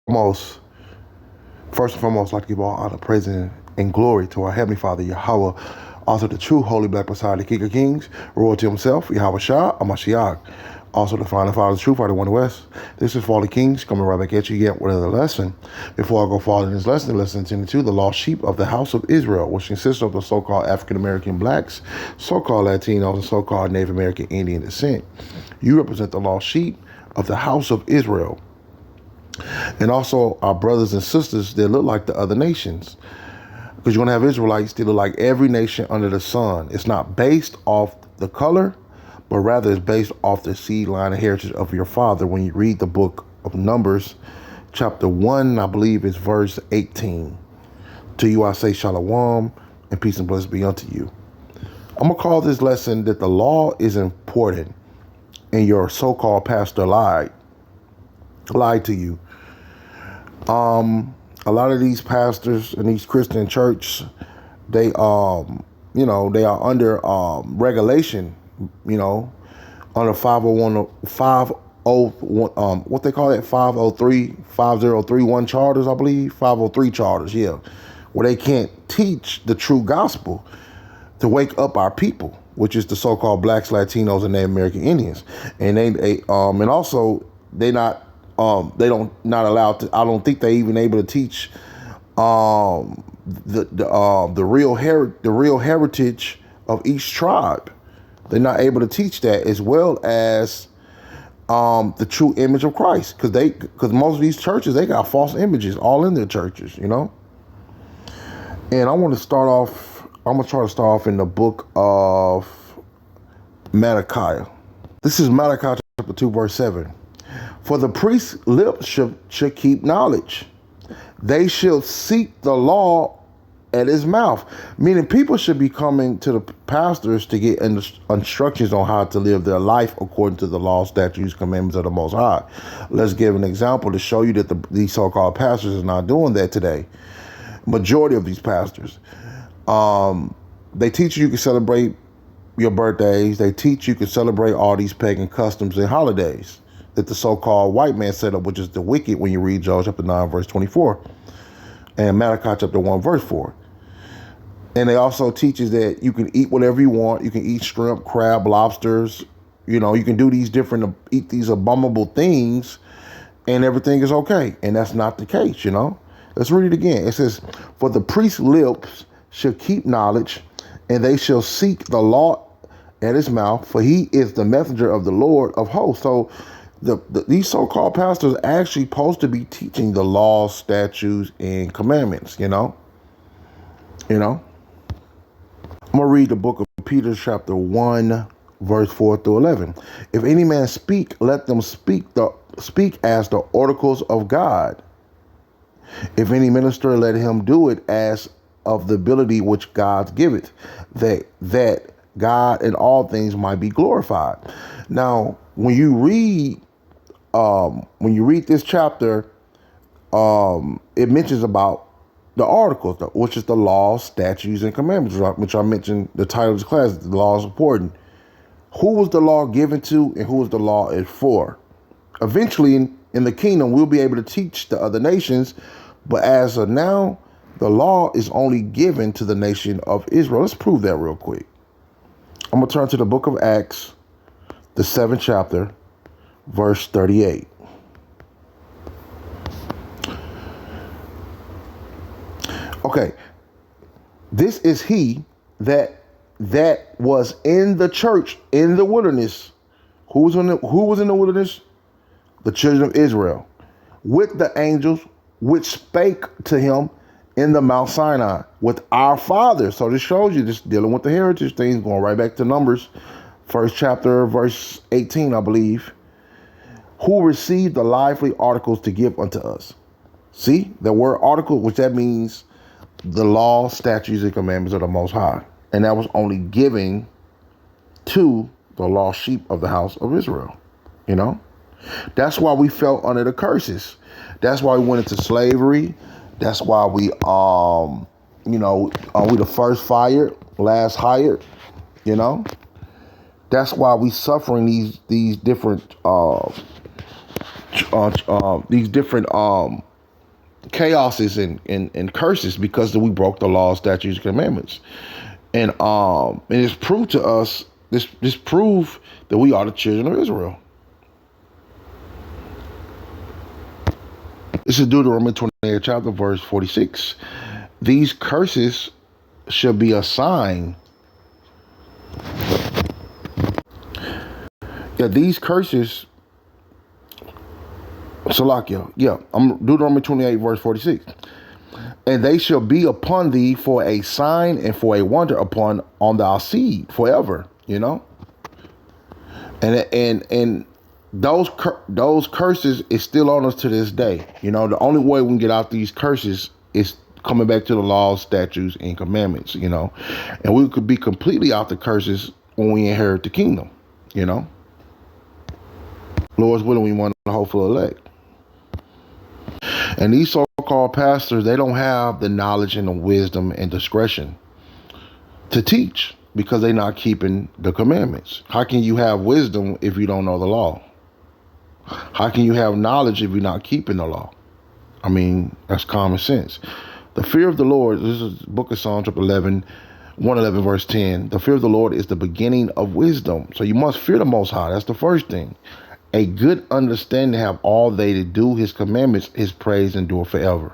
Most First and foremost, I'd like to give all honor, praise, and glory to our Heavenly Father, Yahweh, also the true Holy Black Messiah, the King of Kings, royalty himself, Yahweh Shah, Amashiach, also the final Father, the true Father, one West. This is Fallen Kings, coming right back at you yet with another lesson. Before I go forward in this lesson, lesson 10 the lost sheep of the house of Israel, which consists of the so-called African-American blacks, so-called Latinos, and so-called Native American Indian descent. You represent the lost sheep of the house of Israel. And also our brothers and sisters that look like the other nations. Because you're going to have Israelites that look like every nation under the sun. It's not based off the color, but rather it's based off the seed line and heritage of your father. When you read the book of Numbers, chapter 1, I believe it's verse 18. To you I say shalom, and peace and blessings be unto you. I'm going to call this lesson that the law is important, and your so-called pastor lied to you. A lot of these pastors in these Christian churches, they they are under regulation, under 501, what they call it, 5031 charters, I believe, 503 charters, yeah, where they can't teach the true gospel to wake up our people, which is the so-called blacks, Latinos, and Native American Indians, and and also they not allowed to. I don't think they even able to teach the real heritage of each tribe. They're not able to teach that, as well as the true image of Christ, because most of these churches, they got false images all in their churches, And I want to start off. I'm gonna try to start off in the book of Malachi. This is Malachi chapter 2, verse 7. For the priest's lips should keep knowledge. They shall seek the law at his mouth. Meaning people should be coming to the pastors to get instructions on how to live their life according to the law, statutes, commandments of the Most High. Let's give an example to show you that these so-called pastors are not doing that today. Majority of these pastors. They teach you can celebrate your birthdays. They teach you can celebrate all these pagan customs and holidays that the so-called white man set up, which is the wicked, when you read Joel chapter 9, verse 24, and Malachi chapter 1, verse 4. And they also teaches that you can eat whatever you want. You can eat shrimp, crab, lobsters. You can do eat these abominable things, and everything is okay. And that's not the case, Let's read it again. It says, for the priest's lips shall keep knowledge, and they shall seek the law at his mouth, for he is the messenger of the Lord of hosts. So these so-called pastors are actually supposed to be teaching the laws, statutes, and commandments, I'm going to read the book of Peter, chapter 1, verse 4 through 11. If any man speak, let them speak as the oracles of God. If any minister, let him do it as of the ability which God giveth, that God in all things might be glorified. Now, when you read this chapter, it mentions about the articles, which is the laws, statutes, and commandments, which I mentioned the title of this class. The law is important. Who was the law given to, and who was the law is for? Eventually, in the kingdom, we'll be able to teach the other nations, but as of now, the law is only given to the nation of Israel. Let's prove that real quick. I'm going to turn to the book of Acts, the 7th chapter, verse 38. Okay, this is he that was in the church in the wilderness. Who was in the wilderness? The children of Israel, with the angels which spake to him in the Mount Sinai with our fathers. So this shows you, this dealing with the heritage things, going right back to Numbers, 1st chapter, verse 18, I believe. Who received the lively articles to give unto us. See, the word article, which that means the law, statutes, and commandments of the Most High. And that was only given to the lost sheep of the house of Israel. That's why we fell under the curses. That's why we went into slavery. That's why we, we the first fired, last hired, That's why we suffering these different chaoses and curses because we broke the law, statutes, and commandments. And it's proved to us, this prove that we are the children of Israel. This is Deuteronomy 28 chapter verse 46. These curses shall be a sign. Yeah, these curses, Salakia, I'm Deuteronomy 28 verse 46. And they shall be upon thee for a sign and for a wonder on thy seed forever, And those curses is still on us to this day. The only way we can get out these curses is coming back to the laws, statutes, and commandments, And we could be completely out the curses when we inherit the kingdom, Lord's willing, we want the hopeful elect. And these so-called pastors, they don't have the knowledge and the wisdom and discretion to teach because they're not keeping the commandments. How can you have wisdom if you don't know the law? How can you have knowledge if you're not keeping the law? I mean, that's common sense. The fear of the Lord, this is Book of Psalms, chapter 111, verse 10. The fear of the Lord is the beginning of wisdom. So you must fear the Most High. That's the first thing. A good understanding have all they to do his commandments, his praise endure forever.